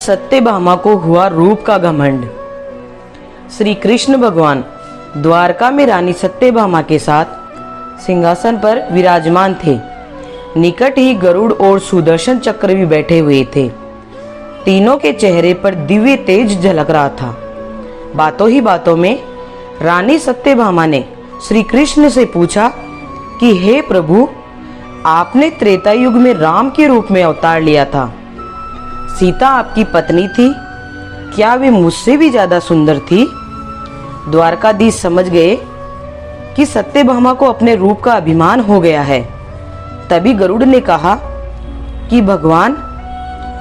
सत्यभामा को हुआ रूप का घमंड। श्री कृष्ण भगवान द्वारका में रानी सत्यभामा के साथ सिंहासन पर विराजमान थे। निकट ही गरुड़ और सुदर्शन चक्र भी बैठे हुए थे। तीनों के चेहरे पर दिव्य तेज झलक रहा था। बातों ही बातों में रानी सत्यभामा ने श्री कृष्ण से पूछा कि हे प्रभु, आपने त्रेता युग में राम के रूप में अवतार लिया था। सीता आपकी पत्नी थी, क्या वे मुझसे भी ज्यादा सुंदर थी? द्वारकाधीश समझ गए कि सत्यभामा को अपने रूप का अभिमान हो गया है। तभी गरुड़ ने कहा कि भगवान,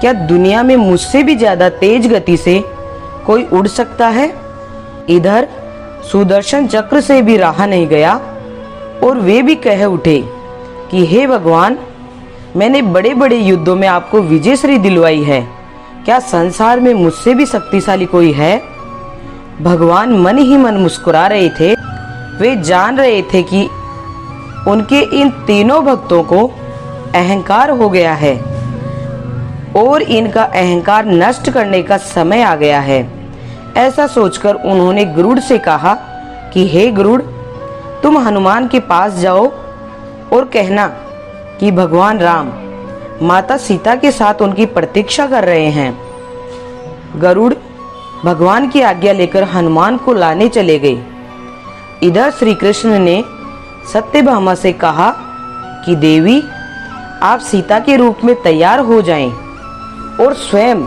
क्या दुनिया में मुझसे भी ज्यादा तेज गति से कोई उड़ सकता है? इधर सुदर्शन चक्र से भी रहा नहीं गया और वे भी कह उठे कि हे भगवान, मैंने बड़े बड़े युद्धों में आपको विजयश्री दिलवाई है, क्या संसार में मुझसे भी शक्तिशाली कोई है? भगवान मन ही मन मुस्कुरा रहे थे। वे जान रहे थे कि उनके इन तीनों भक्तों को अहंकार हो गया है और इनका अहंकार नष्ट करने का समय आ गया है। ऐसा सोचकर उन्होंने गरुड़ से कहा कि हे गरुड़, तुम हनुमान के पास जाओ और कहना कि भगवान राम माता सीता के साथ उनकी प्रतीक्षा कर रहे हैं। गरुड़ भगवान की आज्ञा लेकर हनुमान को लाने चले गए। इधर श्री कृष्ण ने सत्यभामा से कहा कि देवी, आप सीता के रूप में तैयार हो जाएं। और स्वयं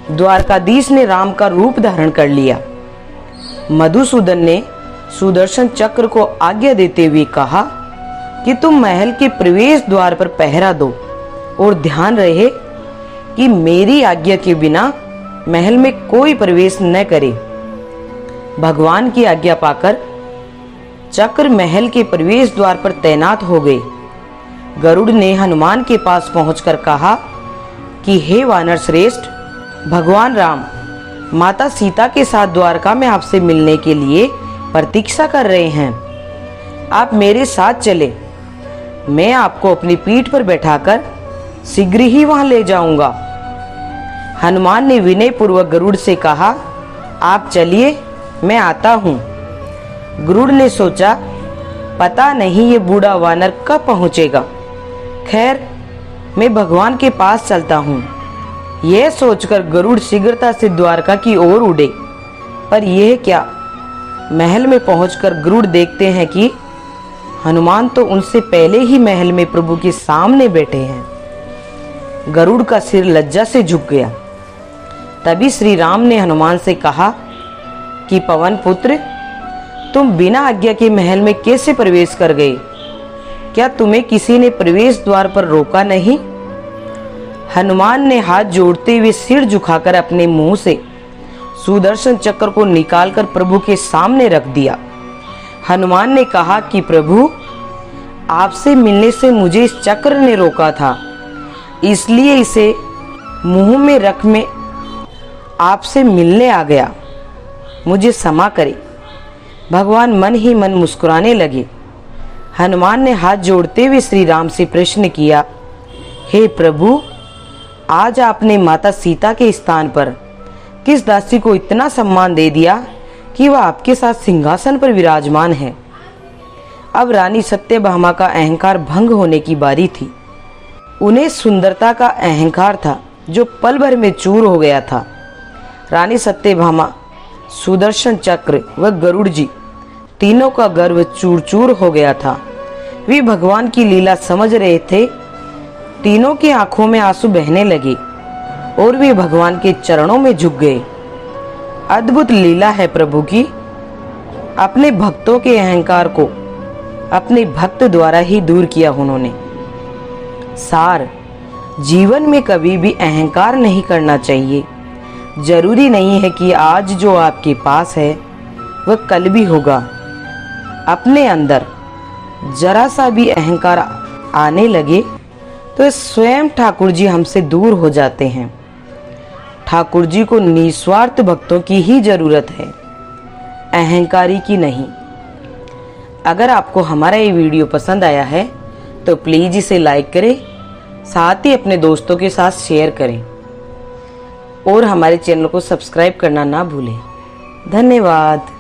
द्वारकाधीश ने राम का रूप धारण कर लिया। मधुसूदन ने सुदर्शन चक्र को आज्ञा देते हुए कहा कि तुम महल के प्रवेश द्वार पर पहरा दो और ध्यान रहे कि मेरी आज्ञा के बिना महल में कोई प्रवेश न करे। भगवान की आज्ञा पाकर चक्र महल के प्रवेश द्वार पर तैनात हो गए। गरुड़ ने हनुमान के पास पहुंचकर कहा कि हे वानर श्रेष्ठ, भगवान राम माता सीता के साथ द्वारका में आपसे मिलने के लिए प्रतीक्षा कर रहे हैं। आप मेरे साथ चले, मैं आपको अपनी पीठ पर बैठाकर शीघ्र ही वहां ले जाऊंगा। हनुमान ने विनय पूर्वक गरुड़ से कहा, आप चलिए, मैं आता हूं। गरुड़ ने सोचा, पता नहीं ये बूढ़ा वानर कब पहुंचेगा। खैर, मैं भगवान के पास चलता हूं। यह सोचकर गरुड़ शीघ्रता से द्वारका की ओर उड़े। पर यह क्या, महल में पहुंचकर गरुड़ देखते हैं कि हनुमान तो उनसे पहले ही महल में प्रभु के सामने बैठे हैं। गरुड़ का सिर लज्जा से झुक गया। तभी श्री राम ने हनुमान से कहा कि पवन पुत्र, तुम बिना आज्ञा के महल में कैसे प्रवेश कर गए? क्या तुम्हें किसी ने प्रवेश द्वार पर रोका नहीं? हनुमान ने हाथ जोड़ते हुए सिर झुकाकर अपने मुंह से सुदर्शन चक्र को निकालकर प्रभु के सामने रख दिया। हनुमान ने कहा कि प्रभु, आपसे मिलने से मुझे इस चक्र ने रोका था, इसलिए इसे मुंह में रख में आपसे मिलने आ गया, मुझे क्षमा करें। भगवान मन ही मन मुस्कुराने लगे। हनुमान ने हाथ जोड़ते हुए श्री राम से प्रश्न किया, हे प्रभु, आज आपने माता सीता के स्थान पर किस दासी को इतना सम्मान दे दिया कि वह आपके साथ सिंहासन पर विराजमान है? अब रानी सत्यभामा का अहंकार भंग होने की बारी थी। उन्हें सुंदरता का अहंकार था जो पल भर में चूर हो गया था। रानी सत्यभामा, सुदर्शन चक्र व गरुड़ जी तीनों का गर्व चूर चूर हो गया था। वे भगवान की लीला समझ रहे थे। तीनों की आंखों में आंसू बहने लगे और वे भगवान के चरणों में झुक गए। अद्भुत लीला है प्रभु की। अपने भक्तों के अहंकार को अपने भक्त द्वारा ही दूर किया उन्होंने। सार, जीवन में कभी भी अहंकार नहीं करना चाहिए। जरूरी नहीं है कि आज जो आपके पास है वह कल भी होगा। अपने अंदर जरा सा भी अहंकार आने लगे तो स्वयं ठाकुर जी हमसे दूर हो जाते हैं। ठाकुर जी को निस्वार्थ भक्तों की ही जरूरत है, अहंकारी की नहीं। अगर आपको हमारा ये वीडियो पसंद आया है तो प्लीज इसे लाइक करें, साथ ही अपने दोस्तों के साथ शेयर करें। और हमारे चैनल को सब्सक्राइब करना ना भूलें। धन्यवाद।